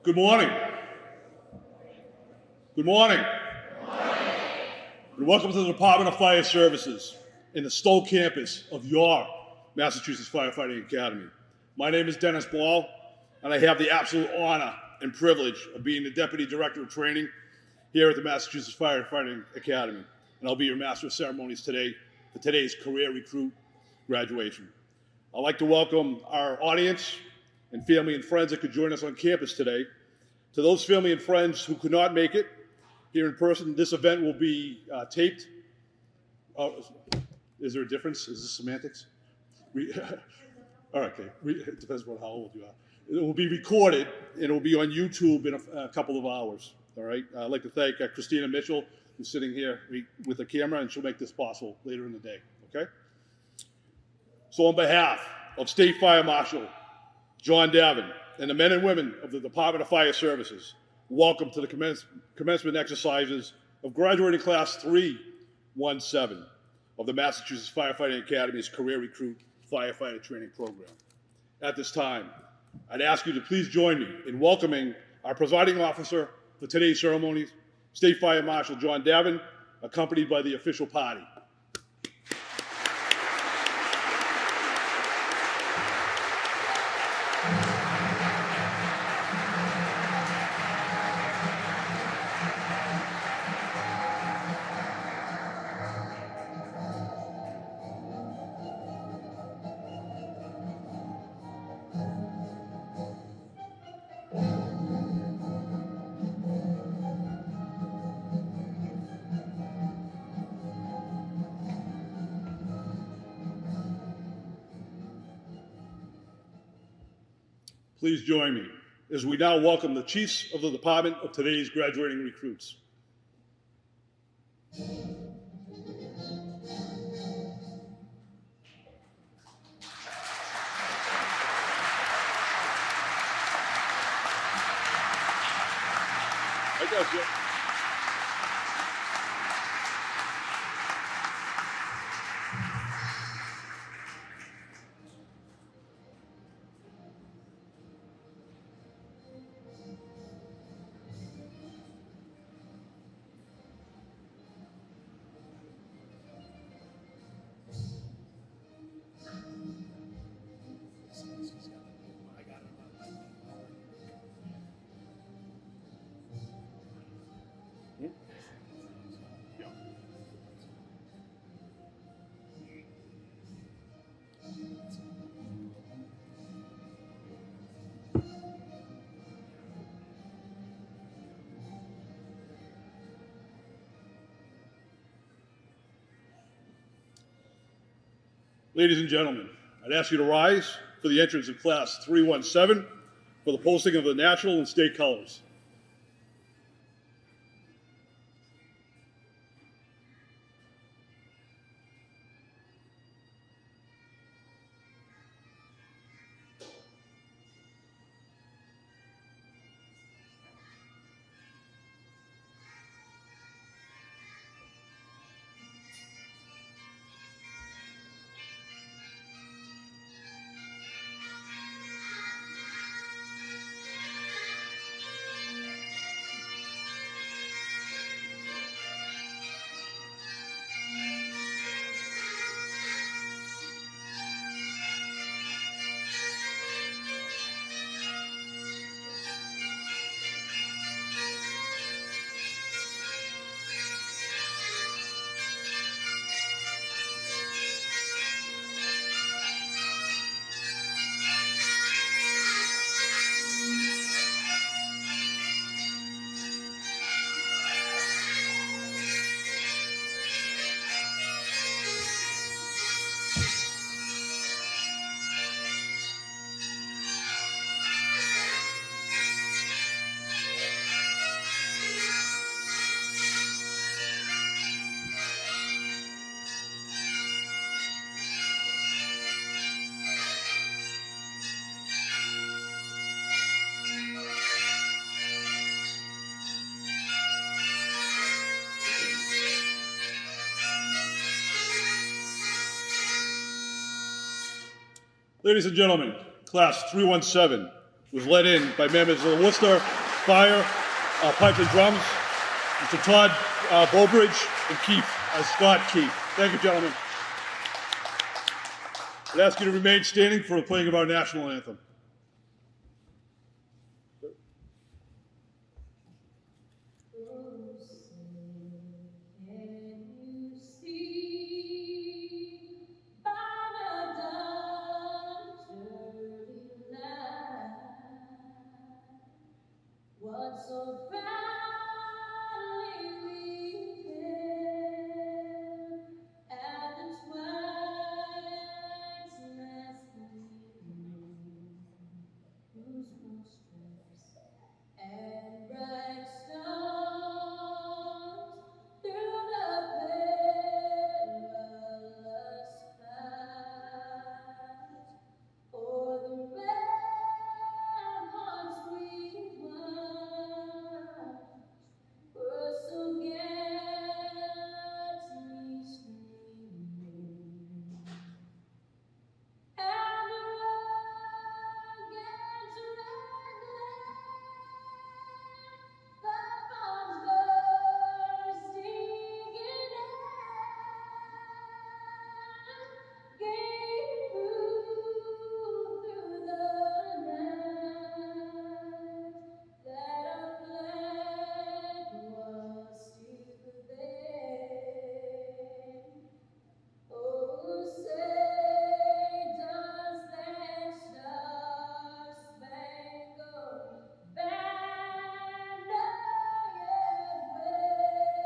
Good morning. Good morning. And welcome to the Department of Fire Services in the Stow campus of your Massachusetts Firefighting Academy. My name is Dennis Ball, and I have the absolute honor and privilege of being the Deputy Director of Training here at the Massachusetts Firefighting Academy. And I'll be your Master of Ceremonies today for today's career recruit graduation. I'd like to welcome our audience and family and friends that could join us on campus today. To those family and friends who could not make it here in person, this event will be taped. Is there a difference? Is this semantics? All right, okay. It depends on how old you are. It will be recorded, and it will be on YouTube in a couple of hours. All right. I'd like to thank Christina Mitchell, who's sitting here with the camera, and she'll make this possible later in the day. Okay. So, on behalf of State Fire Marshal John Davin and the men and women of the Department of Fire Services, welcome to the commencement exercises of graduating class 317 of the Massachusetts Firefighting Academy's Career Recruit Firefighter Training Program. At this time, I'd ask you to please join me in welcoming our presiding officer for today's ceremonies, State Fire Marshal John Davin, accompanied by the official party. Please join me as we now welcome the chiefs of the department of today's graduating recruits. I got you. Ladies and gentlemen, I'd ask you to rise for the entrance of class 317 for the posting of the national and state colors. Ladies and gentlemen, class 317, was led in by members of the Worcester Fire, Pipes and Drums, Mr. Todd Bobridge, and Scott Keith. Thank you, gentlemen. I'd ask you to remain standing for the playing of our national anthem. What so proudly we hailed at the twilight's last gleaming, whose broad stripes and bright stars through the perilous fight, o'er the ramparts we marched, were so gallantly streaming, and the rugged the bombs bursting in air, gave proof through the night that our flag was still there. Oh, say does that star-spangled banner yet wave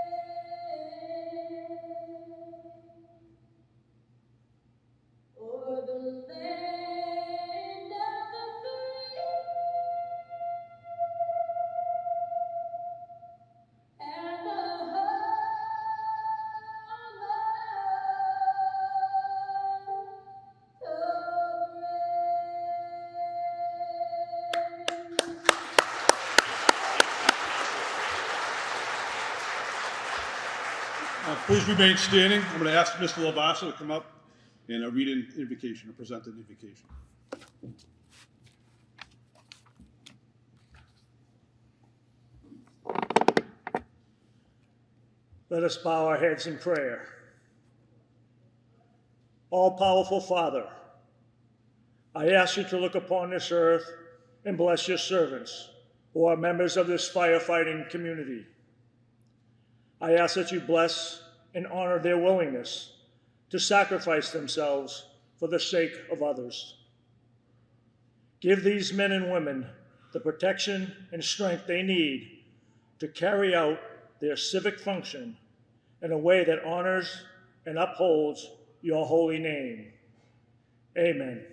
o'er the land of the free and the home of the brave. Please remain standing. I'm going to ask Mr. Lavasa to come up and read an invocation or present an invocation. Let us bow our heads in prayer. All-powerful Father, I ask you to look upon this earth and bless your servants who are members of this firefighting community. I ask that you bless and honor their willingness to sacrifice themselves for the sake of others. Give these men and women the protection and strength they need to carry out their civic function in a way that honors and upholds your holy name. Amen.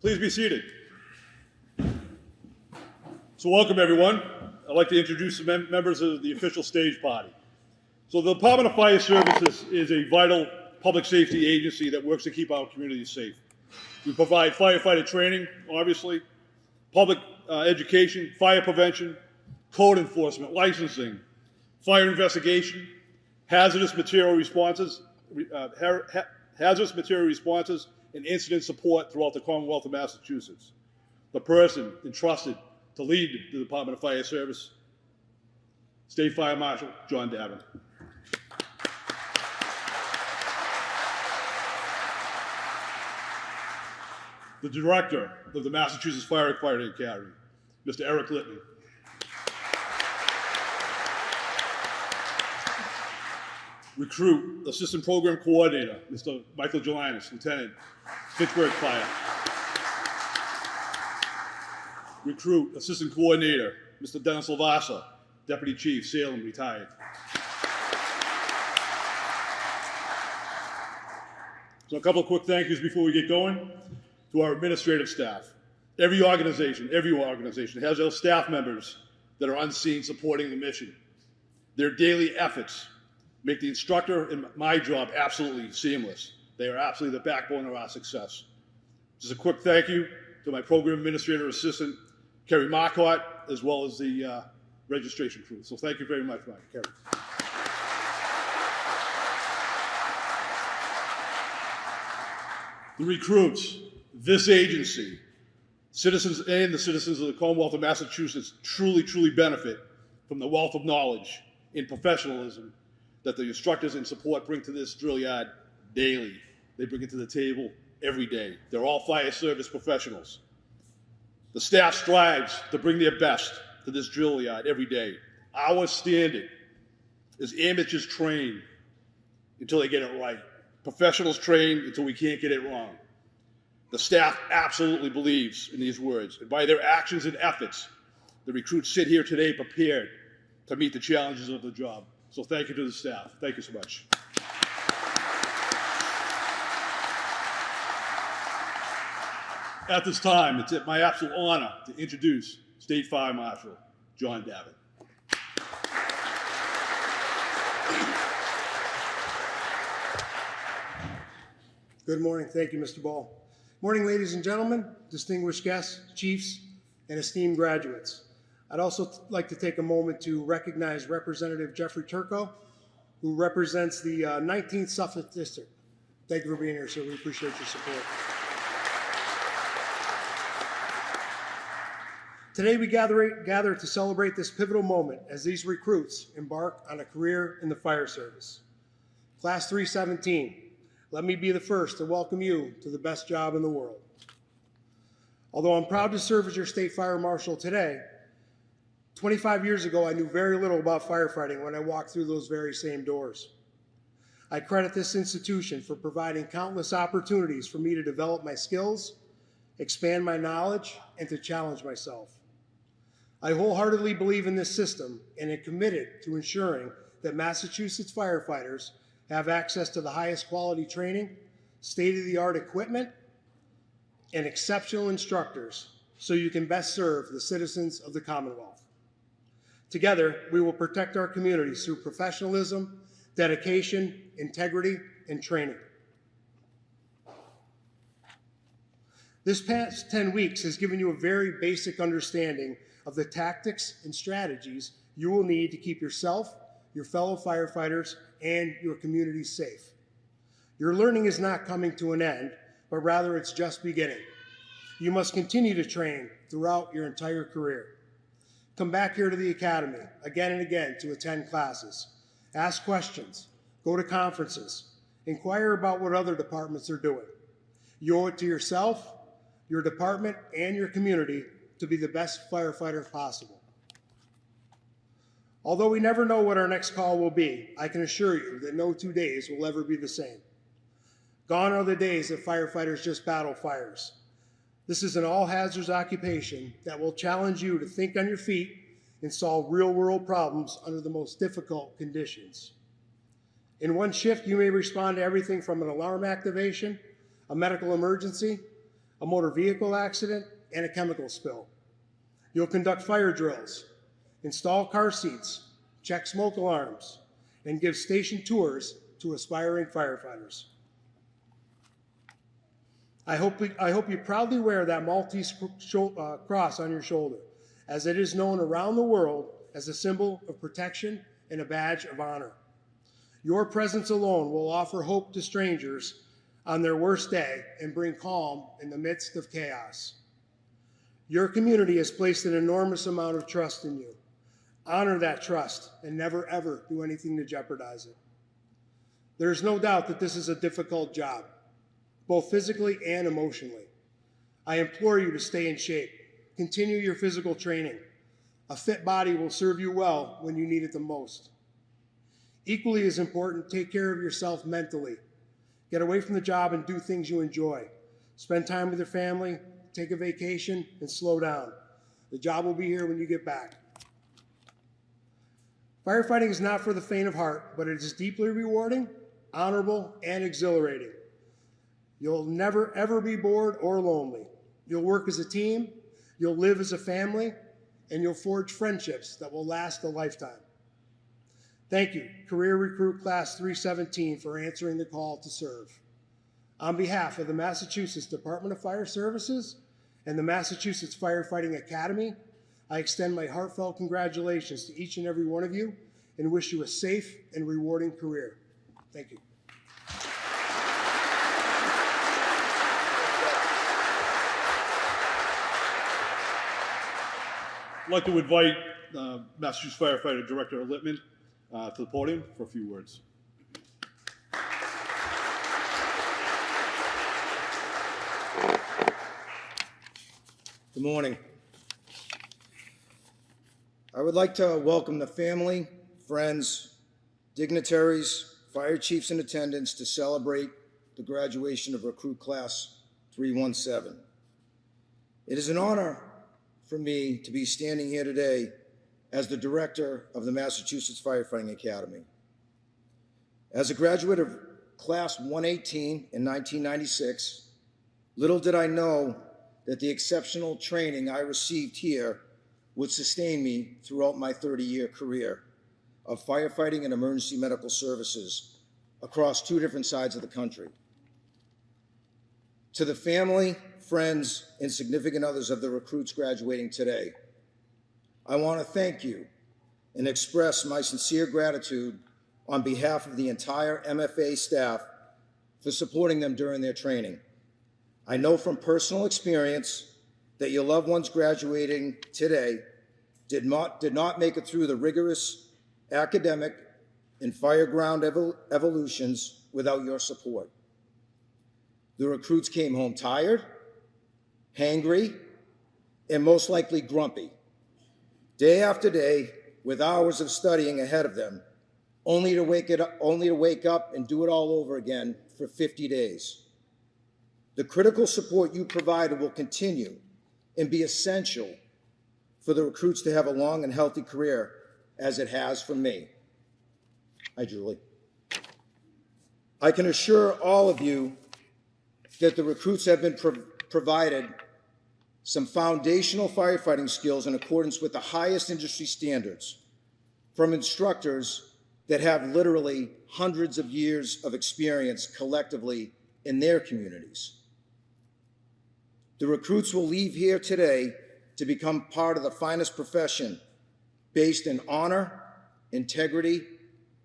Please be seated. So welcome, everyone. I'd like to introduce the members of the official stage party. So the Department of Fire Services is a vital public safety agency that works to keep our communities safe. We provide firefighter training, obviously, public education, fire prevention, code enforcement, licensing, fire investigation, hazardous material responses, and incident support throughout the Commonwealth of Massachusetts. The person entrusted to lead the Department of Fire Service, State Fire Marshal John Davin. The Director of the Massachusetts Firefighting Academy, Mr. Eric Littman. Recruit Assistant Program Coordinator, Mr. Michael Gelinas, Lieutenant, Fitchburg Fire. Recruit Assistant Coordinator, Mr. Dennis Lavasa, Deputy Chief, Salem, retired. So a couple of quick thank yous before we get going to our administrative staff. Every organization has those staff members that are unseen supporting the mission. Their daily efforts make the instructor and my job absolutely seamless. They are absolutely the backbone of our success. Just a quick thank you to my program administrator assistant, Kerry Marquardt, as well as the registration crew. So thank you very much, Kerry. the recruits, this agency, citizens and the citizens of the Commonwealth of Massachusetts truly, truly benefit from the wealth of knowledge and professionalism that the instructors and support bring to this drill yard daily. They bring it to the table every day. They're all fire service professionals. The staff strives to bring their best to this drill yard every day. Our standard is amateurs train until they get it right. Professionals train until we can't get it wrong. The staff absolutely believes in these words, and by their actions and efforts, the recruits sit here today prepared to meet the challenges of the job. So thank you to the staff. Thank you so much. At this time, it's my absolute honor to introduce State Fire Marshal John Davitt. Good morning. Thank you, Mr. Ball. Morning, ladies and gentlemen, distinguished guests, chiefs, and esteemed graduates. I'd also like to take a moment to recognize Representative Jeffrey Turco, who represents the 19th Suffolk District. Thank you for being here, sir. We appreciate your support. Today we gather to celebrate this pivotal moment as these recruits embark on a career in the fire service. Class 317, let me be the first to welcome you to the best job in the world. Although I'm proud to serve as your state fire marshal today, 25 years ago I knew very little about firefighting when I walked through those very same doors. I credit this institution for providing countless opportunities for me to develop my skills, expand my knowledge, and to challenge myself. I wholeheartedly believe in this system and am committed to ensuring that Massachusetts firefighters have access to the highest quality training, state-of-the-art equipment, and exceptional instructors so you can best serve the citizens of the Commonwealth. Together, we will protect our communities through professionalism, dedication, integrity, and training. This past 10 weeks has given you a very basic understanding of the tactics and strategies you will need to keep yourself, your fellow firefighters, and your community safe. Your learning is not coming to an end, but rather it's just beginning. You must continue to train throughout your entire career. Come back here to the Academy again and again to attend classes. Ask questions, go to conferences, inquire about what other departments are doing. You owe it to yourself, your department, and your community to be the best firefighter possible. Although we never know what our next call will be, I can assure you that no 2 days will ever be the same. Gone are the days that firefighters just battle fires. This is an all-hazards occupation that will challenge you to think on your feet and solve real-world problems under the most difficult conditions. In one shift, you may respond to everything from an alarm activation, a medical emergency, a motor vehicle accident, and a chemical spill. You'll conduct fire drills, install car seats, check smoke alarms, and give station tours to aspiring firefighters. I hope you proudly wear that Maltese cross on your shoulder, as it is known around the world as a symbol of protection and a badge of honor. Your presence alone will offer hope to strangers on their worst day and bring calm in the midst of chaos. Your community has placed an enormous amount of trust in you. Honor that trust and never ever do anything to jeopardize it. There is no doubt that this is a difficult job, both physically and emotionally. I implore you to stay in shape. Continue your physical training. A fit body will serve you well when you need it the most. Equally as important, take care of yourself mentally. Get away from the job and do things you enjoy. Spend time with your family, take a vacation, and slow down. The job will be here when you get back. Firefighting is not for the faint of heart, but it is deeply rewarding, honorable, and exhilarating. You'll never, ever be bored or lonely. You'll work as a team, you'll live as a family, and you'll forge friendships that will last a lifetime. Thank you, Career Recruit Class 317, for answering the call to serve. On behalf of the Massachusetts Department of Fire Services and the Massachusetts Firefighting Academy, I extend my heartfelt congratulations to each and every one of you and wish you a safe and rewarding career. Thank you. I'd like to invite Massachusetts Firefighter Director Littman to the podium for a few words. Good morning. I would like to welcome the family, friends, dignitaries, fire chiefs in attendance to celebrate the graduation of Recruit Class 317. It is an honor for me to be standing here today as the director of the Massachusetts Firefighting Academy. As a graduate of Class 118 in 1996, little did I know that the exceptional training I received here would sustain me throughout my 30-year career of firefighting and emergency medical services across 2 different sides of the country. To the family, friends, and significant others of the recruits graduating today, I want to thank you and express my sincere gratitude on behalf of the entire MFA staff for supporting them during their training. I know from personal experience that your loved ones graduating today did not make it through the rigorous academic and fireground evolutions without your support. The recruits came home tired, hangry, and most likely grumpy, day after day with hours of studying ahead of them, only to wake up and do it all over again for 50 days. The critical support you provided will continue and be essential for the recruits to have a long and healthy career, as it has for me. Hi, Julie. I can assure all of you that the recruits have been provided some foundational firefighting skills in accordance with the highest industry standards from instructors that have literally hundreds of years of experience collectively in their communities. The recruits will leave here today to become part of the finest profession based in honor, integrity,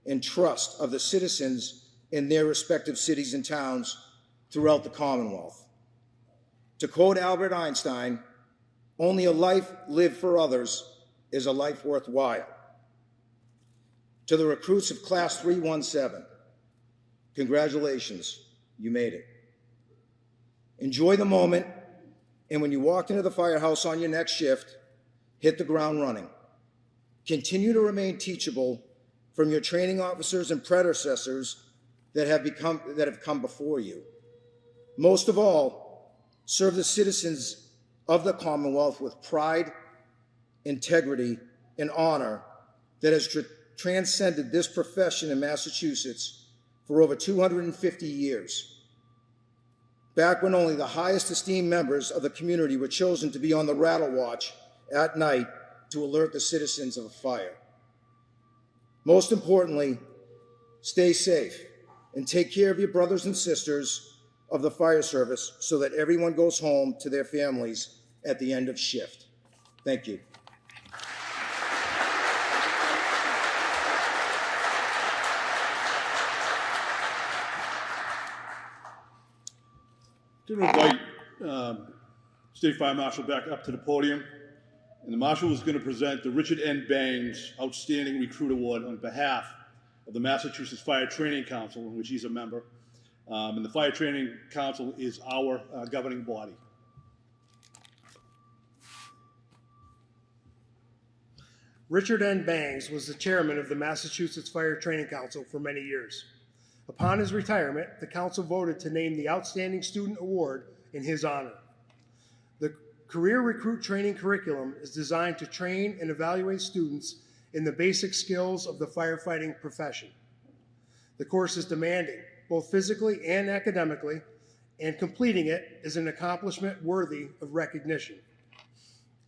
and trust of the citizens in their respective cities and towns throughout the Commonwealth. To quote Albert Einstein, only a life lived for others is a life worthwhile. To the recruits of Class 317, congratulations, you made it. Enjoy the moment, and when you walk into the firehouse on your next shift, hit the ground running. Continue to remain teachable from your training officers and predecessors that have come before you. Most of all, serve the citizens of the Commonwealth with pride, integrity, and honor that has transcended this profession in Massachusetts for over 250 years. Back when only the highest esteemed members of the community were chosen to be on the rattle watch at night to alert the citizens of a fire. Most importantly, stay safe and take care of your brothers and sisters of the fire service so that everyone goes home to their families at the end of shift. Thank you. I'm going to invite State Fire Marshal back up to the podium, and the Marshal is going to present the Richard N. Bangs Outstanding Recruit Award on behalf of the Massachusetts Fire Training Council, in which he's a member. And the Fire Training Council is our governing body. Richard N. Bangs was the chairman of the Massachusetts Fire Training Council for many years. Upon his retirement, the council voted to name the Outstanding Student Award in his honor. The Career Recruit Training Curriculum is designed to train and evaluate students in the basic skills of the firefighting profession. The course is demanding, both physically and academically, and completing it is an accomplishment worthy of recognition.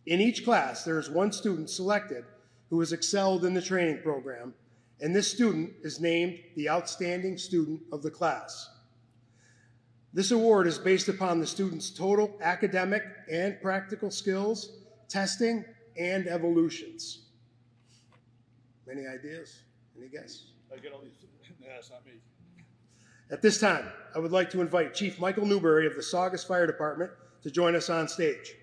In each class, there is one student selected who has excelled in the training program, and this student is named the Outstanding Student of the class. This award is based upon the student's total academic and practical skills, testing, and evolutions. Any ideas? Any guess? I get all these. Nah, that's not me. At this time, I would like to invite Chief Michael Newberry of the Saugus Fire Department to join us on stage.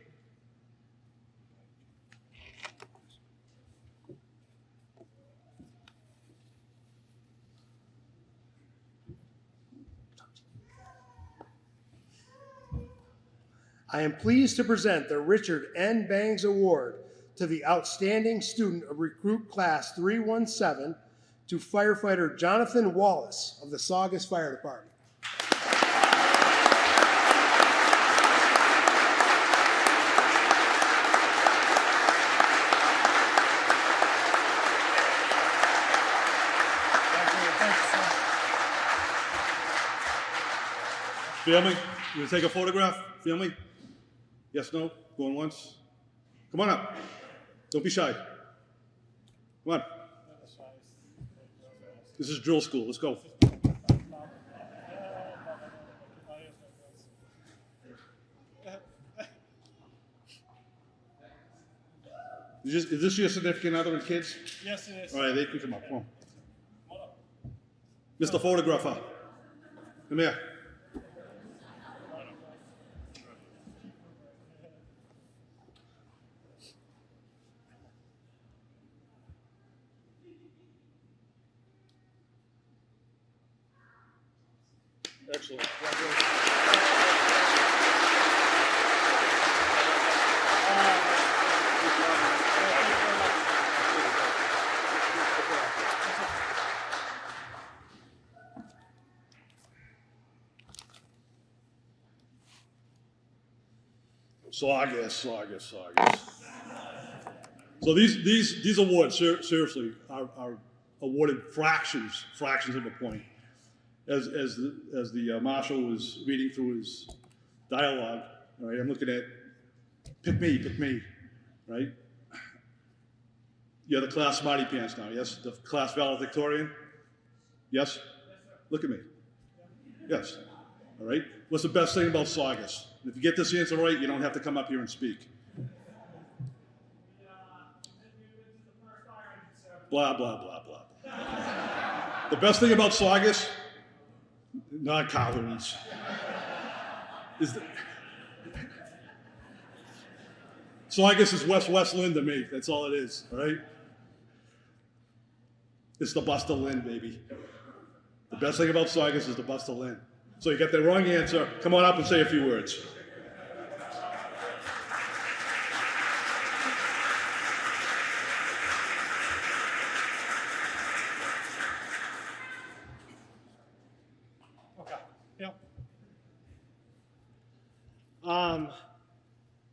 I am pleased to present the Richard N. Bangs Award to the Outstanding Student of Recruit Class 317 to firefighter Jonathan Wallace of the Saugus Fire Department. Family, you gonna take a photograph? Family? Yes, no? Going once? Come on up. Don't be shy. Come on. This is drill school. Let's go. Is this your significant other and kids? Yes, it is. All right, they can come up. Come on. Mr. Photographer. Come here. Excellent. Saugus. So these awards seriously are awarded fractions of a point. As the marshal was reading through his dialogue, all right, I'm looking at pick me, right? You're the class smarty pants now, yes? The class valedictorian? Yes? Look at me. Yes. All right. What's the best thing about Saugus? If you get this answer right, you don't have to come up here and speak. Blah, blah, blah, blah. The best thing about Saugus, not calories, Saugus is West Lynn to me. That's all it is, all right? It's the Buster Lynn, baby. The best thing about Saugus is the Buster Lynn. So you got the wrong answer. Come on up and say a few words. Okay. Yep.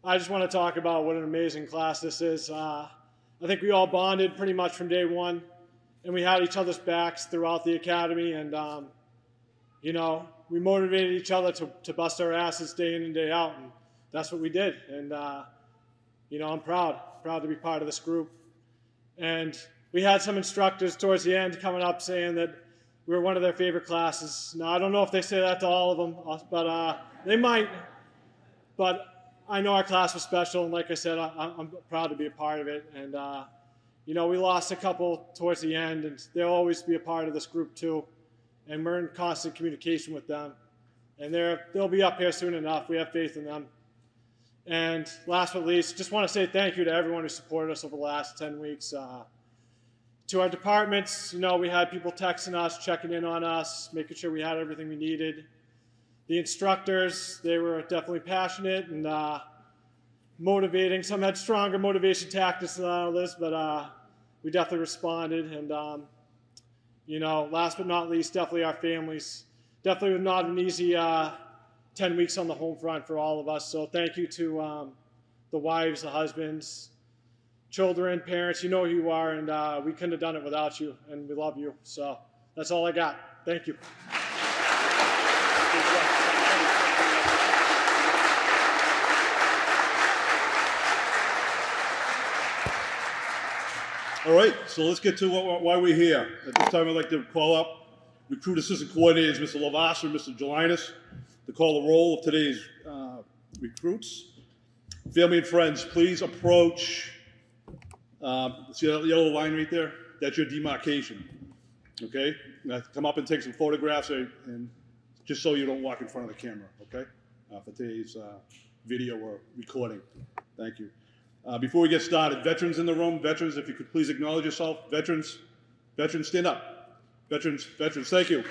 I just want to talk about what an amazing class this is. I think we all bonded pretty much from day one, and we had each other's backs throughout the academy, and you know, we motivated each other to bust our asses day in and day out, and that's what we did. And you know, I'm proud to be part of this group. And we had some instructors towards the end coming up saying that we were one of their favorite classes. Now, I don't know if they say that to all of them, but they might. But I know our class was special, and like I said, I'm proud to be a part of it. And you know, we lost a couple towards the end, and they'll always be a part of this group too. And we're in constant communication with them. And they'll be up here soon enough. We have faith in them. And last but not least, just want to say thank you to everyone who supported us over the last 10 weeks. To our departments, you know, we had people texting us, checking in on us, making sure we had everything we needed. The instructors, they were definitely passionate and motivating. Some had stronger motivation tactics than others, but we definitely responded. And you know, last but not least, definitely our families. Definitely not an easy 10 weeks on the home front for all of us. So thank you to the wives, the husbands, children, parents. You know who you are, and we couldn't have done it without you, and we love you. So that's all I got. Thank you. All right, so let's get to why we're here. At this time, I'd like to call up Recruit Assistant Coordinators, Mr. Lavasser and Mr. Jelinas, to call the roll of today's recruits. Family and friends, please approach. See that yellow line right there? That's your demarcation. Okay? Now come up and take some photographs, and just so you don't walk in front of the camera. Okay? For today's video or recording. Thank you. Before we get started, veterans in the room, veterans, if you could please acknowledge yourself. Veterans, stand up. Veterans, thank you.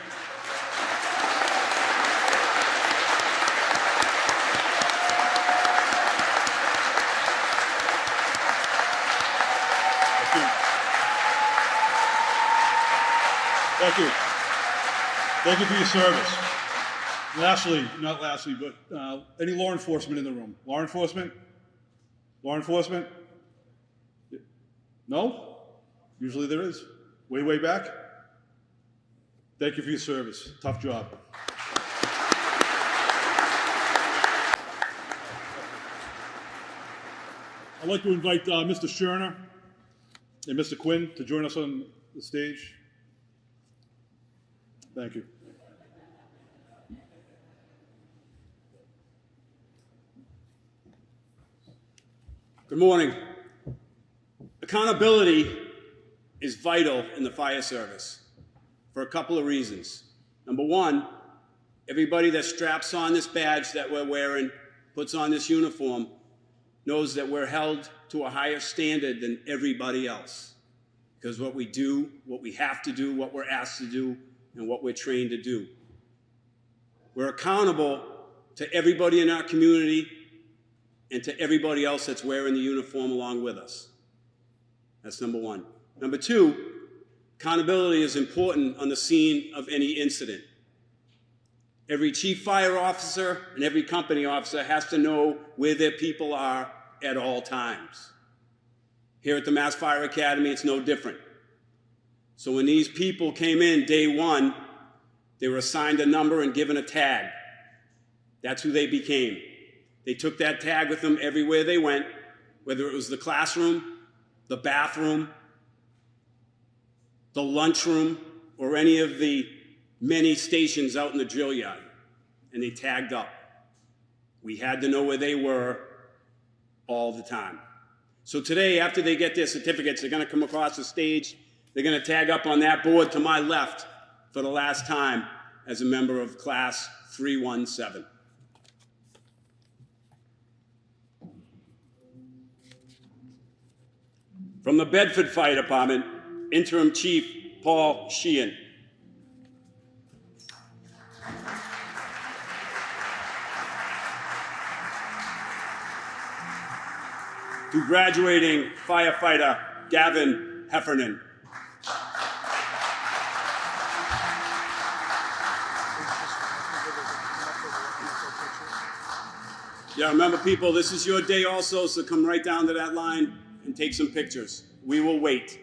Thank you. Thank you for your service. Lastly, not lastly, but any law enforcement in the room? Law enforcement? Law enforcement? No? Usually there is. Way, way back? Thank you for your service. Tough job. I'd like to invite Mr. Scherner and Mr. Quinn to join us on the stage. Thank you. Good morning. Accountability is vital in the fire service for a couple of reasons. Number one, everybody that straps on this badge that we're wearing, puts on this uniform, knows that we're held to a higher standard than everybody else. Because what we do, what we have to do, what we're asked to do, and what we're trained to do. We're accountable to everybody in our community and to everybody else that's wearing the uniform along with us. That's number one. Number two, accountability is important on the scene of any incident. Every chief fire officer and every company officer has to know where their people are at all times. Here at the Mass Fire Academy, it's no different. So when these people came in day one, they were assigned a number and given a tag. That's who they became. They took that tag with them everywhere they went, whether it was the classroom, the bathroom, the lunchroom, or any of the many stations out in the drill yard, and they tagged up. We had to know where they were all the time. So today, after they get their certificates, they're going to come across the stage. They're going to tag up on that board to my left for the last time as a member of Class 317. From the Bedford Fire Department, Interim Chief Paul Sheehan. To graduating firefighter Gavin Heffernan. Yeah, remember people, this is your day also, so come right down to that line and take some pictures. We will wait.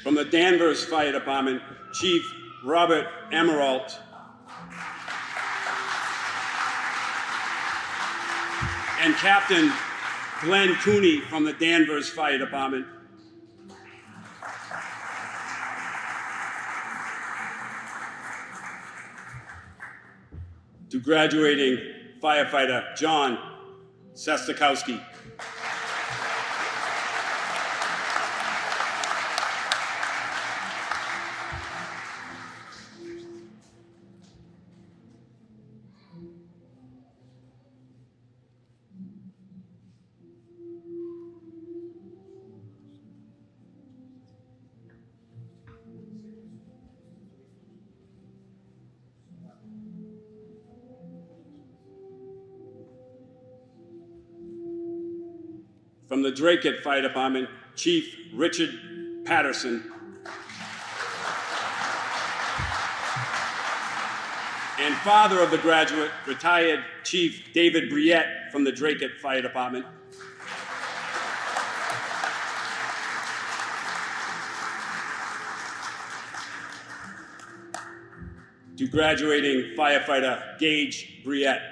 From the Danvers Fire Department, Chief Robert Emerald. And Captain Glenn Cooney from the Danvers Fire Department. To graduating firefighter John Sestakowski. From the Dracut Fire Department, Chief Richard Patterson. And father of the graduate, retired Chief David Briette from the Dracut Fire Department. To graduating firefighter Gage Briette.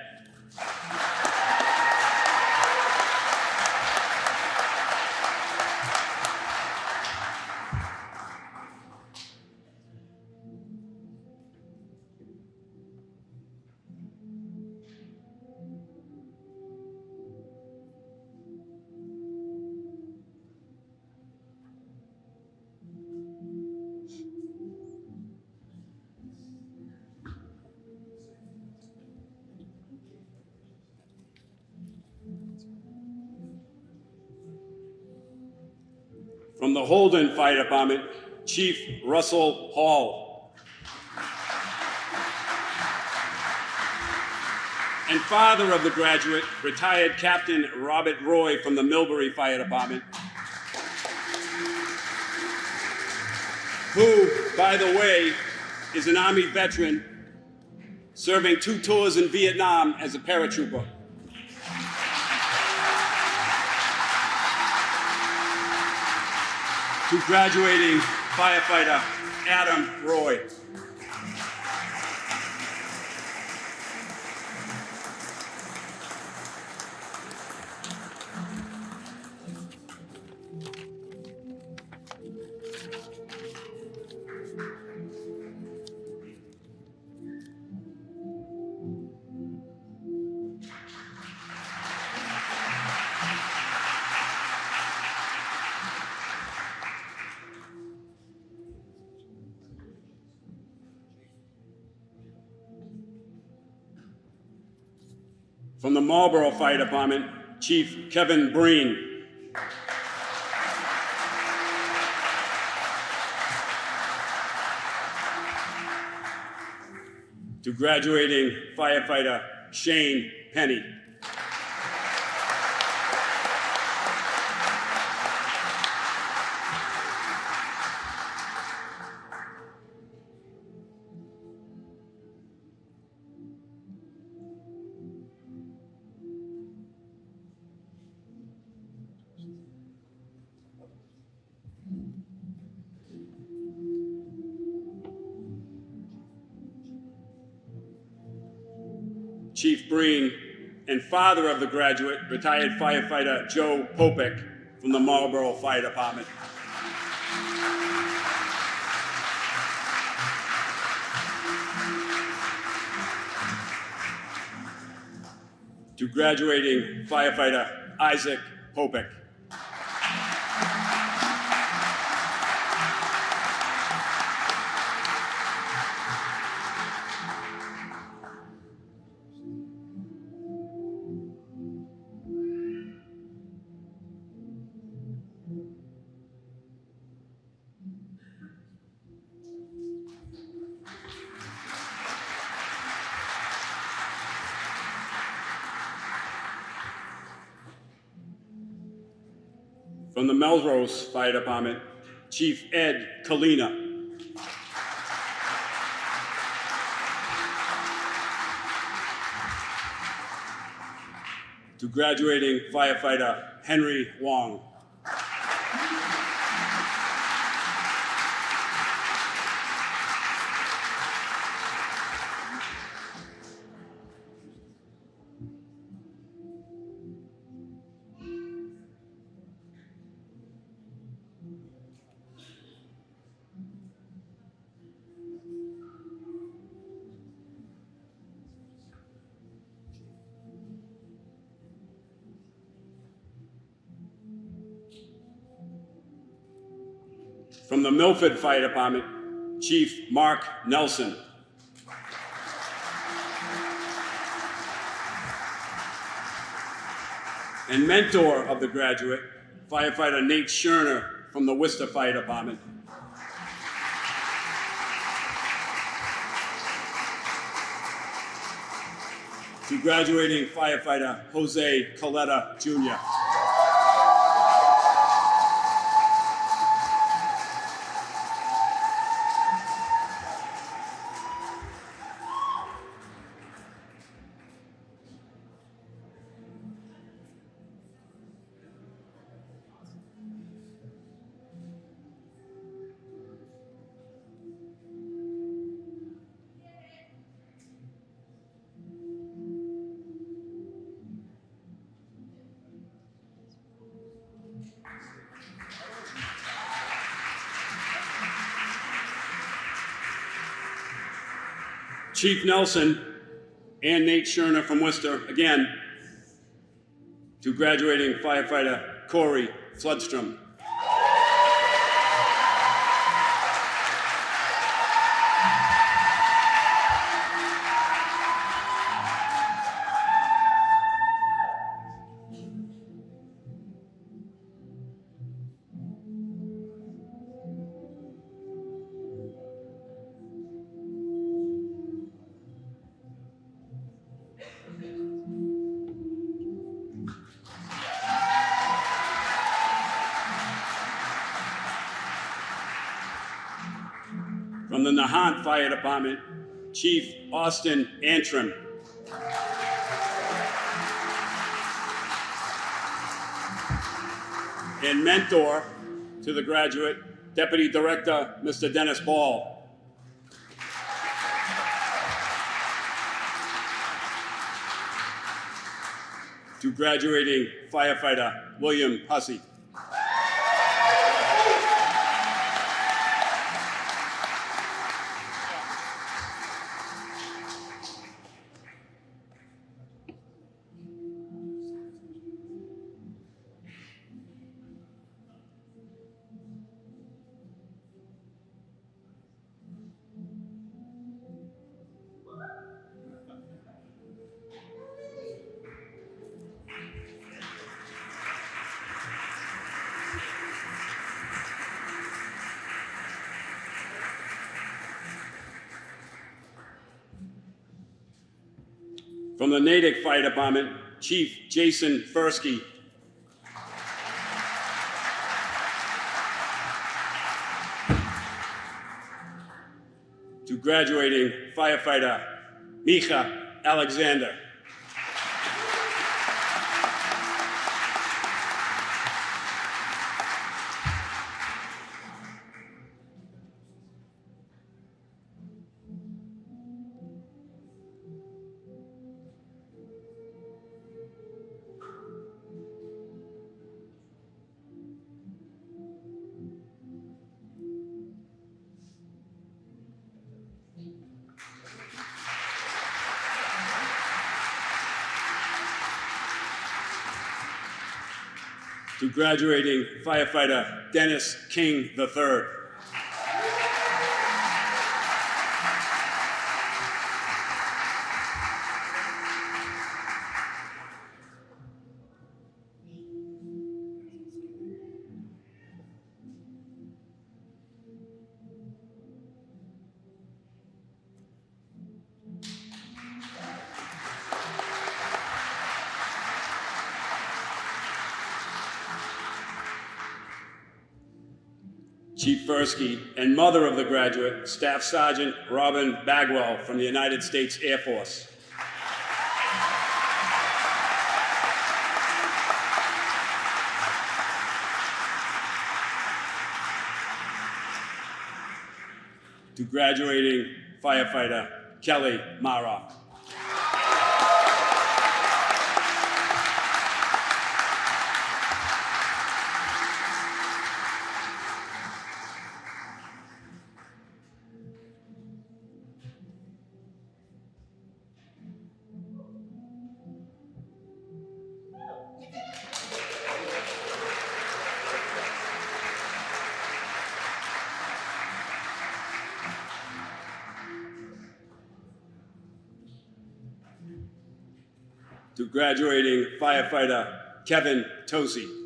From the Holden Fire Department, Chief Russell Hall. And father of the graduate, retired Captain Robert Roy from the Millbury Fire Department, who, by the way, is an Army veteran serving 2 tours in Vietnam as a paratrooper. To graduating firefighter Adam Roy. From the Marlborough Fire Department, Chief Kevin Breen. To graduating firefighter Shane Penny. Chief Breen and father of the graduate, retired firefighter Joe Popek from the Marlborough Fire Department. To graduating firefighter Isaac Popek. From the Melrose Fire Department, Chief Ed Kalina. To graduating firefighter Henry Wong. From the Milford Fire Department, Chief Mark Nelson. And mentor of the graduate, firefighter Nate Scherner from the Worcester Fire Department. To graduating firefighter Jose Coletta Jr. Chief Nelson and Nate Scherner from Worcester, again, to graduating firefighter Corey Floodstrom. Nahant Fire Department, Chief Austin Antrim. And mentor to the graduate, Deputy Director, Mr. Dennis Ball. To graduating firefighter, William Hussey. From the Natick Fire Department, Chief Jason Fursky. To graduating firefighter, Micha Alexander. To graduating firefighter, Dennis King III. Chief Fursky and mother of the graduate, Staff Sergeant Robin Bagwell from the United States Air Force. To graduating firefighter, Kelly Mara. To graduating firefighter, Kevin Tosi.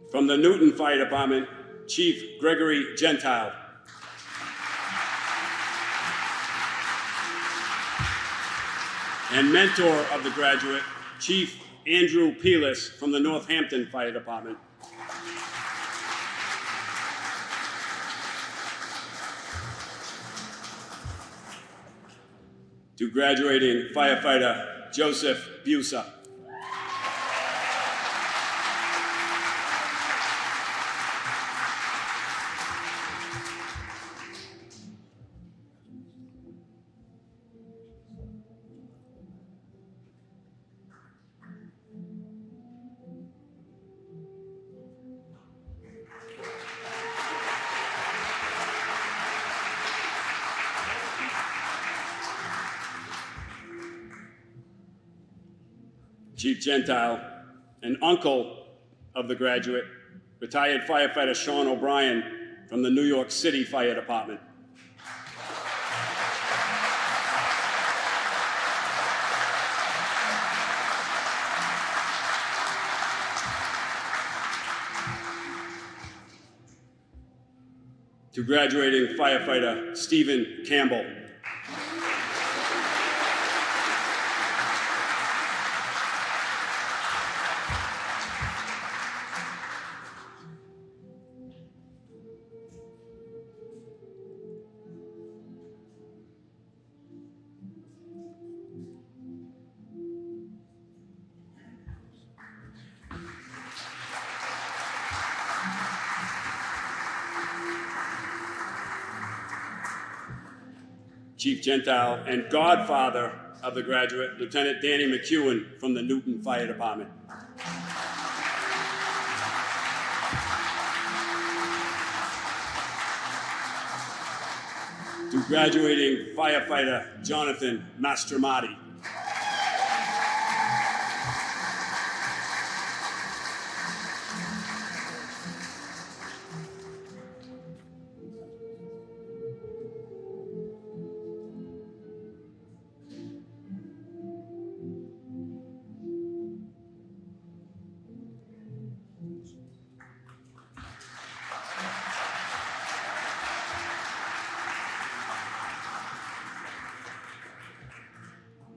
From the Newton Fire Department, Chief Gregory Gentile. And mentor of the graduate, Chief Andrew Peelis from the Northampton Fire Department. To graduating firefighter, Joseph Busa. Chief Gentile, an uncle of the graduate, retired firefighter Sean O'Brien from the New York City Fire Department. To graduating firefighter Stephen Campbell. Chief Gentile and godfather of the graduate, Lieutenant Danny McEwen from the Newton Fire Department. To graduating firefighter Jonathan Mastromati.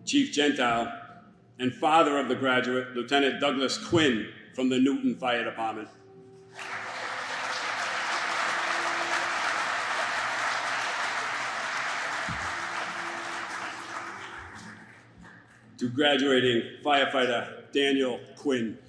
Chief Gentile and father of the graduate, Lieutenant Douglas Quinn from the Newton Fire Department. To graduating firefighter Daniel Quinn.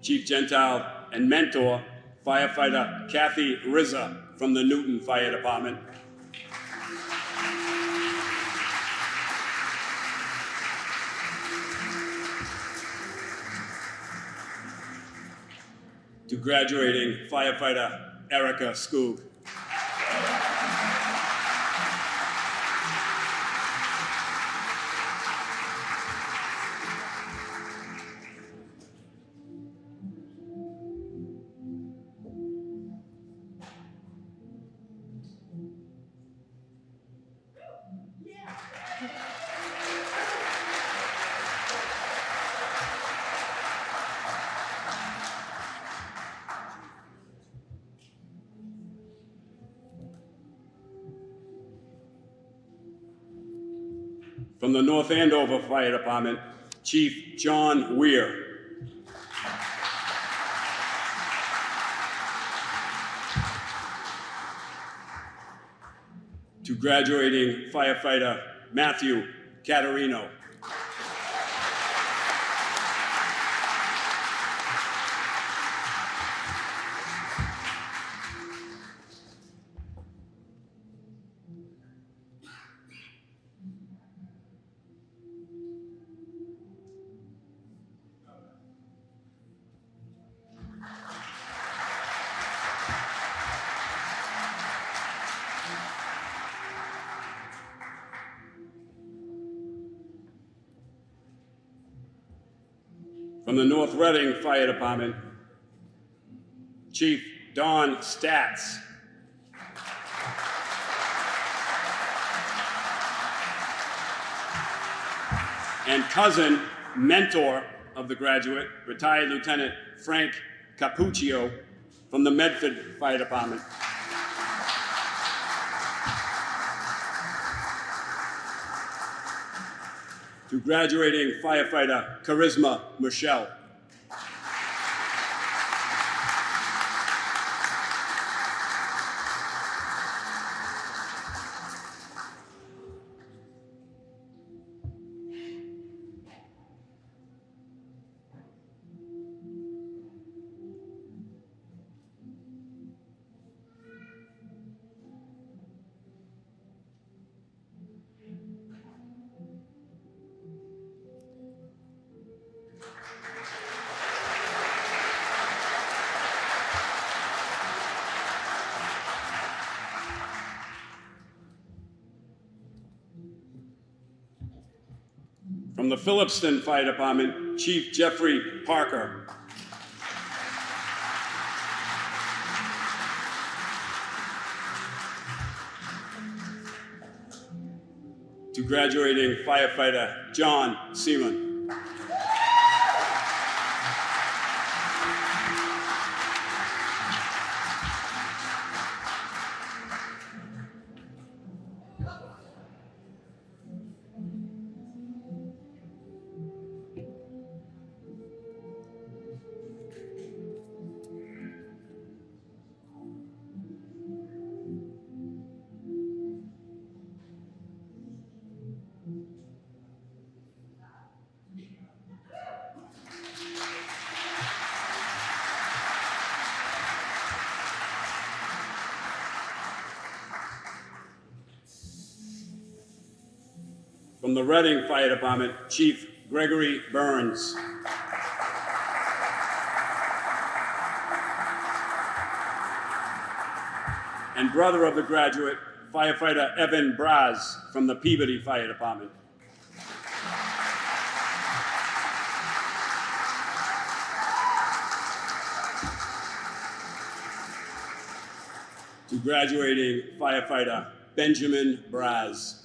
Chief Gentile and mentor, firefighter Kathy Rizza from the Newton Fire Department. To graduating firefighter Erica Skoog. From the North Andover Fire Department, Chief John Weir. To graduating firefighter Matthew Caterino. From the North Reading Fire Department, Chief Don Statz. And cousin, mentor of the graduate, retired Lieutenant Frank Capuccio from the Medford Fire Department. To graduating firefighter Charisma Michelle. From the Phillipston Fire Department, Chief Jeffrey Parker. To graduating firefighter John Seaman. From the Reading Fire Department, Chief Gregory Burns. And brother of the graduate, firefighter Evan Braz from the Peabody Fire Department. To graduating firefighter Benjamin Braz.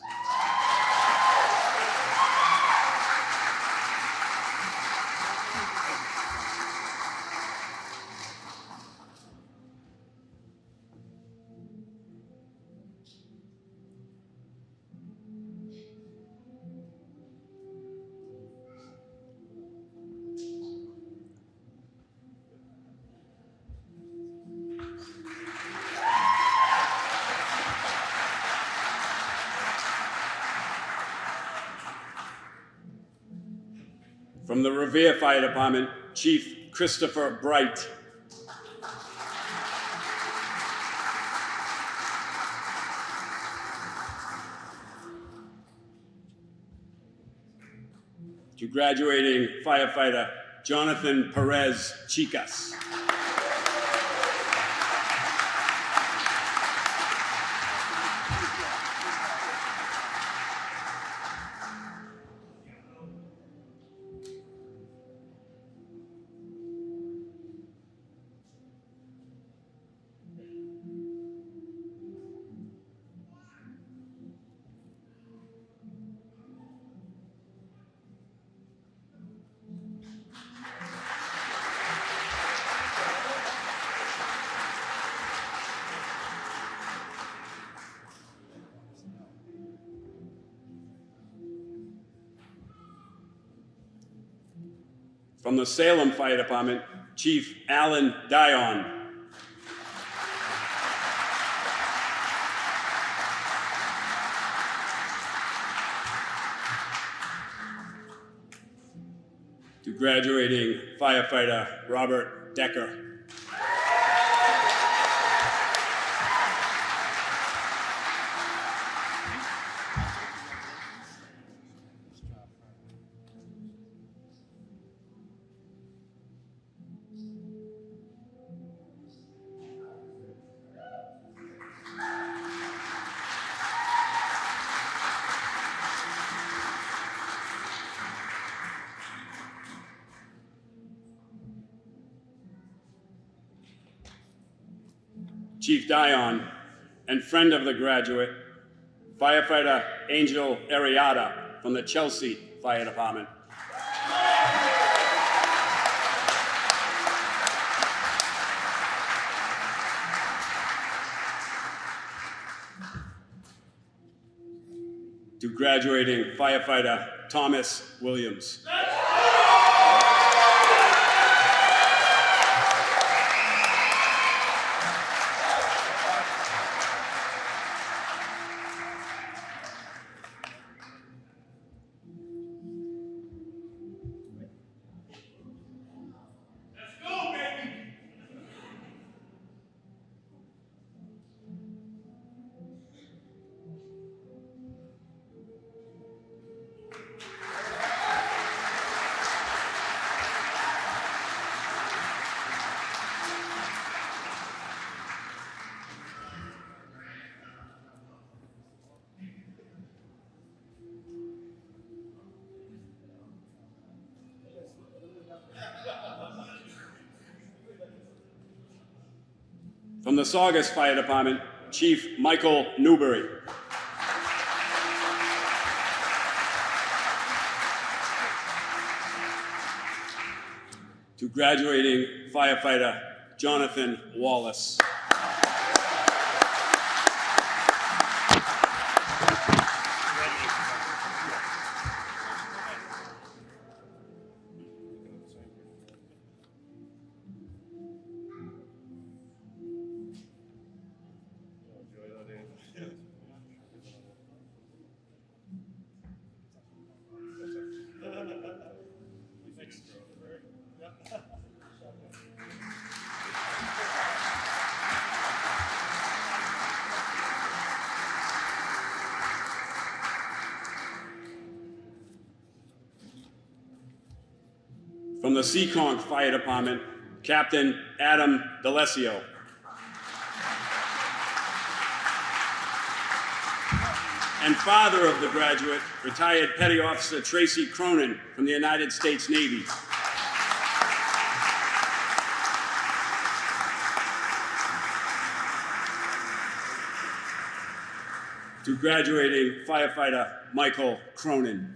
From the Revere Fire Department, Chief Christopher Bright. To graduating firefighter Jonathan Perez Chicas. From the Salem Fire Department, Chief Alan Dion. To graduating firefighter Robert Decker. Chief Dion, and friend of the graduate, firefighter Angel Ariada from the Chelsea Fire Department. To graduating firefighter Thomas Williams. the Saugus Fire Department, Chief Michael Newberry. To graduating firefighter Jonathan Wallace. From the Seekonk Fire Department, Captain Adam D'Alessio. And father of the graduate, retired Petty Officer Tracy Cronin from the United States Navy. To graduating firefighter Michael Cronin.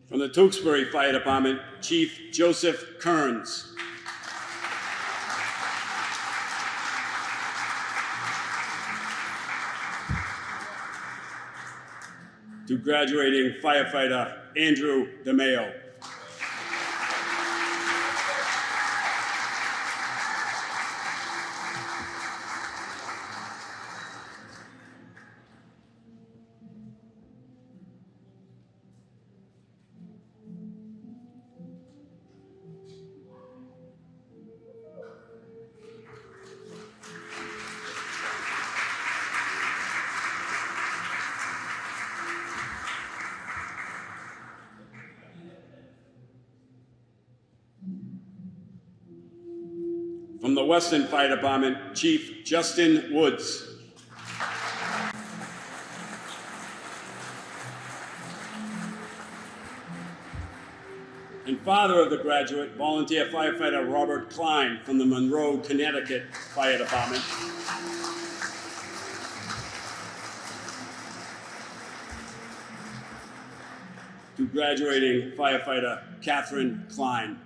From the Tewksbury Fire Department, Chief Joseph Kearns. To graduating firefighter Andrew DeMeo. From the Weston Fire Department, Chief Justin Woods. And father of the graduate, volunteer firefighter Robert Klein from the Monroe, Connecticut Fire Department. To graduating firefighter Catherine Klein.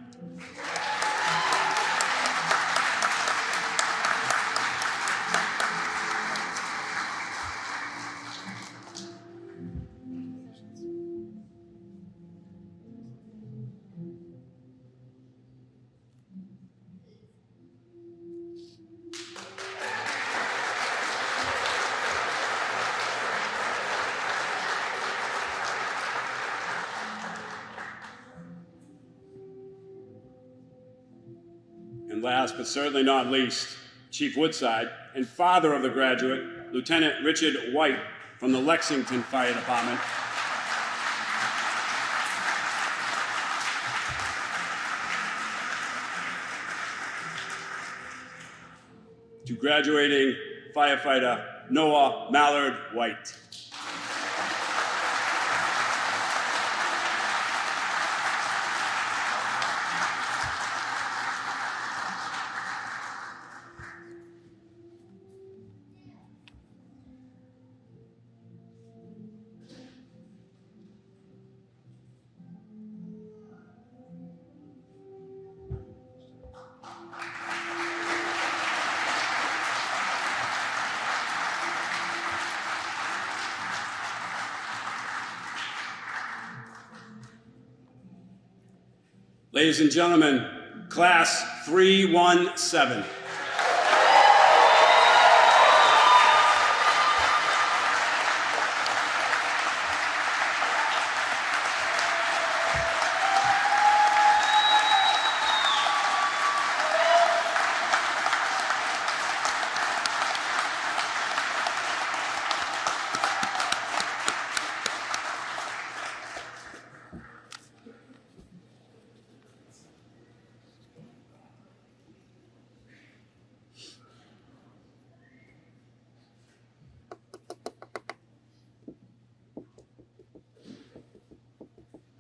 And last but certainly not least, Chief Woodside and father of the graduate, Lieutenant Richard White from the Lexington Fire Department. To graduating firefighter Noah Mallard White. Ladies and gentlemen, Class 317.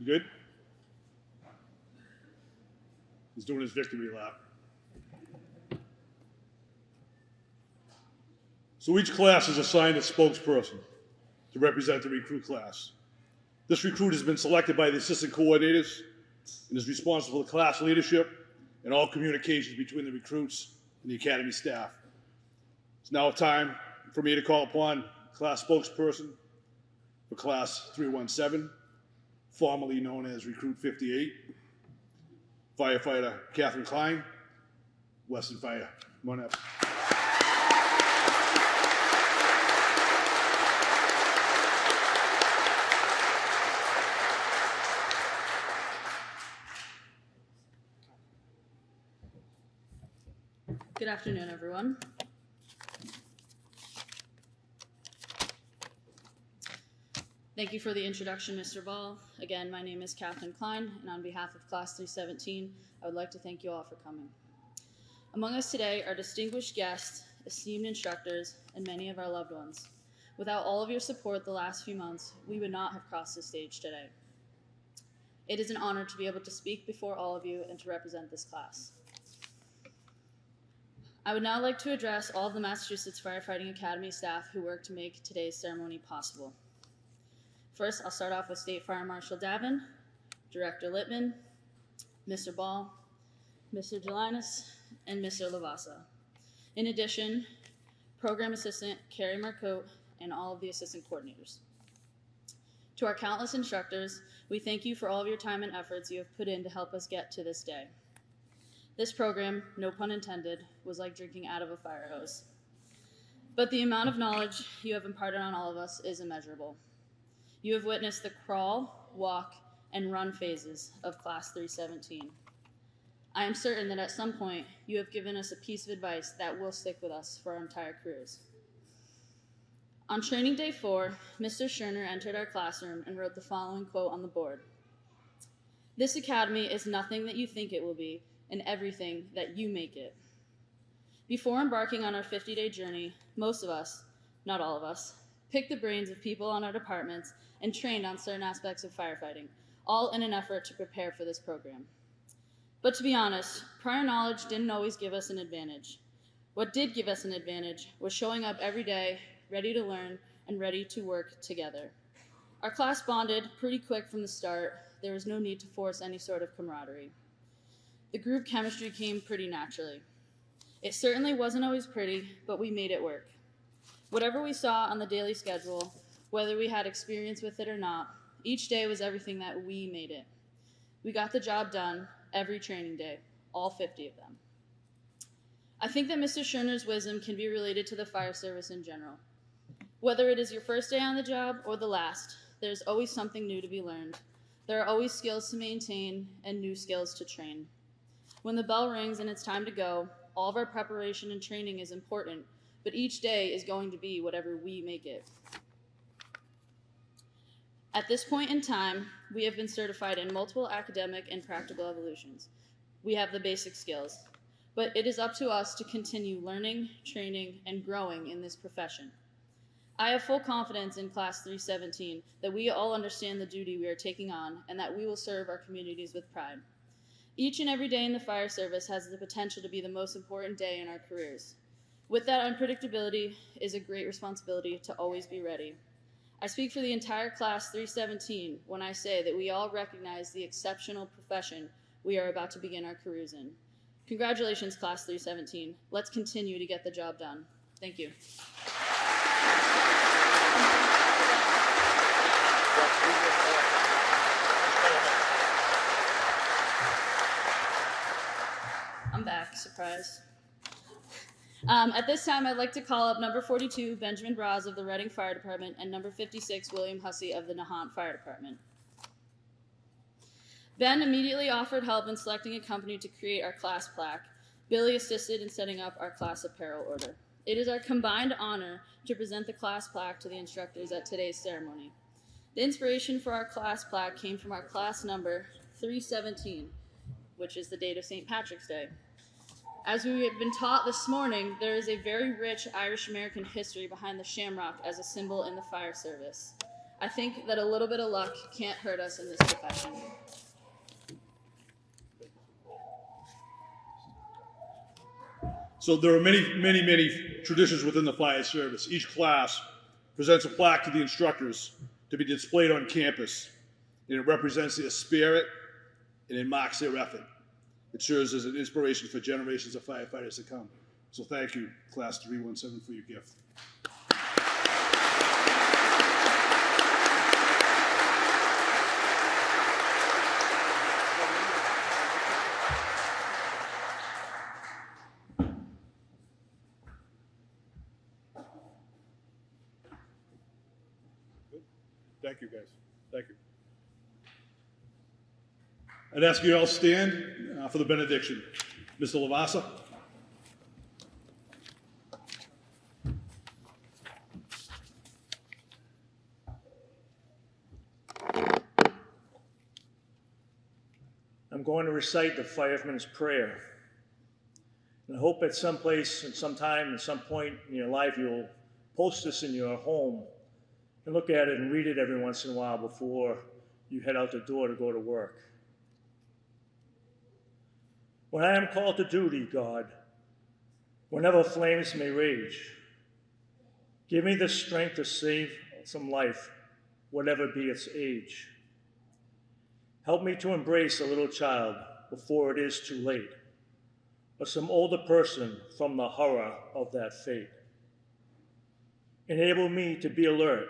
You good? He's doing his victory lap. So each class is assigned a spokesperson to represent the recruit class. This recruit has been selected by the assistant coordinators and is responsible for the class leadership and all communications between the recruits and the academy staff. It's now time for me to call upon class spokesperson for class 317, formerly known as Recruit 58, firefighter Catherine Klein, Western Fire. Come on up. Good afternoon, everyone. Thank you for the introduction, Mr. Ball. Again, my name is Catherine Klein, and on behalf of Class 317, I would like to thank you all for coming. Among us today are distinguished guests, esteemed instructors, and many of our loved ones. Without all of your support the last few months, we would not have crossed this stage today. It is an honor to be able to speak before all of you and to represent this class. I would now like to address all of the Massachusetts Firefighting Academy staff who worked to make today's ceremony possible. First, I'll start off with State Fire Marshal Davin, Director Littman, Mr. Ball, Mr. Gelinas, and Mr. Lavasa. In addition, Program Assistant Carrie Marcotte and all of the assistant coordinators. To our countless instructors, we thank you for all of your time and efforts you have put in to help us get to this day. This program, no pun intended, was like drinking out of a fire hose. But the amount of knowledge you have imparted on all of us is immeasurable. You have witnessed the crawl, walk, and run phases of Class 317. I am certain that at some point you have given us a piece of advice that will stick with us for our entire careers. On training day 4, Mr. Scherner entered our classroom and wrote the following quote on the board. "This academy is nothing that you think it will be, and everything that you make it." Before embarking on our 50-day journey, most of us, not all of us, picked the brains of people on our departments and trained on certain aspects of firefighting, all in an effort to prepare for this program. But to be honest, prior knowledge didn't always give us an advantage. What did give us an advantage was showing up every day, ready to learn and ready to work together. Our class bonded pretty quick from the start. There was no need to force any sort of camaraderie. The group chemistry came pretty naturally. It certainly wasn't always pretty, but we made it work. Whatever we saw on the daily schedule, whether we had experience with it or not, each day was everything that we made it. We got the job done every training day, all 50 of them. I think that Mr. Scherner's wisdom can be related to the fire service in general. Whether it is your first day on the job or the last, there's always something new to be learned. There are always skills to maintain and new skills to train. When the bell rings and it's time to go, all of our preparation and training is important, but each day is going to be whatever we make it. At this point in time, we have been certified in multiple academic and practical evolutions. We have the basic skills, but it is up to us to continue learning, training, and growing in this profession. I have full confidence in Class 317 that we all understand the duty we are taking on and that we will serve our communities with pride. Each and every day in the fire service has the potential to be the most important day in our careers. With that unpredictability is a great responsibility to always be ready. I speak for the entire Class 317 when I say that we all recognize the exceptional profession we are about to begin our careers in. Congratulations, Class 317. Let's continue to get the job done. Thank you. I'm back, surprise. At this time, I'd like to call up number 42, Benjamin Braz of the Reading Fire Department, and number 56, William Hussey of the Nahant Fire Department. Ben immediately offered help in selecting a company to create our class plaque. Billy assisted in setting up our class apparel order. It is our combined honor to present the class plaque to the instructors at today's ceremony. The inspiration for our class plaque came from our class number 317, which is the date of St. Patrick's Day. As we have been taught this morning, there is a very rich Irish-American history behind the shamrock as a symbol in the fire service. I think that a little bit of luck can't hurt us in this profession. So there are many traditions within the fire service. Each class presents a plaque to the instructors to be displayed on campus, and it represents their spirit and it marks their effort. It serves as an inspiration for generations of firefighters to come. So thank you, Class 317, for your gift. Thank you, guys. Thank you. I'd ask you all stand for the benediction. Mr. Lavassa. I'm going to recite the fireman's prayer. And I hope at some place, at some time, at some point in your life, you'll post this in your home and look at it and read it every once in a while before you head out the door to go to work. When I am called to duty, God, whenever flames may rage, give me the strength to save some life, whatever be its age. Help me to embrace a little child before it is too late, or some older person from the horror of that fate. Enable me to be alert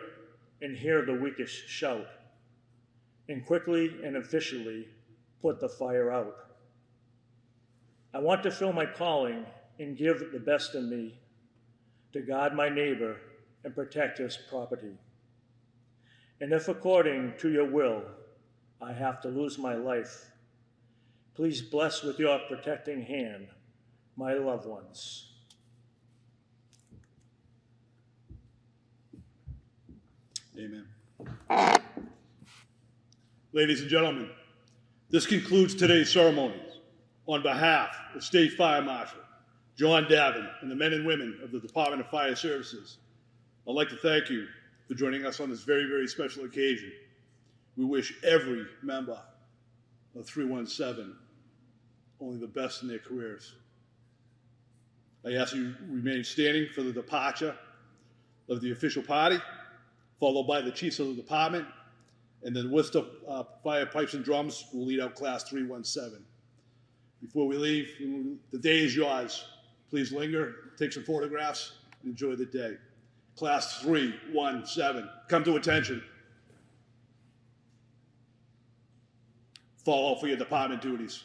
and hear the weakest shout, and quickly and efficiently put the fire out. I want to fill my calling and give the best in me to guard my neighbor and protect his property. And if according to your will, I have to lose my life, please bless with your protecting hand my loved ones. Amen. Ladies and gentlemen, this concludes today's ceremonies. On behalf of State Fire Marshal John Davin and the men and women of the Department of Fire Services, I'd like to thank you for joining us on this very special occasion. We wish every member of 317 only the best in their careers. I ask you to remain standing for the departure of the official party, followed by the chiefs of the department, and then Worcester Fire Pipes and Drums will lead out Class 317. Before we leave, the day is yours. Please linger, take some photographs, and enjoy the day. Class 317, come to attention. Fall out for your department duties.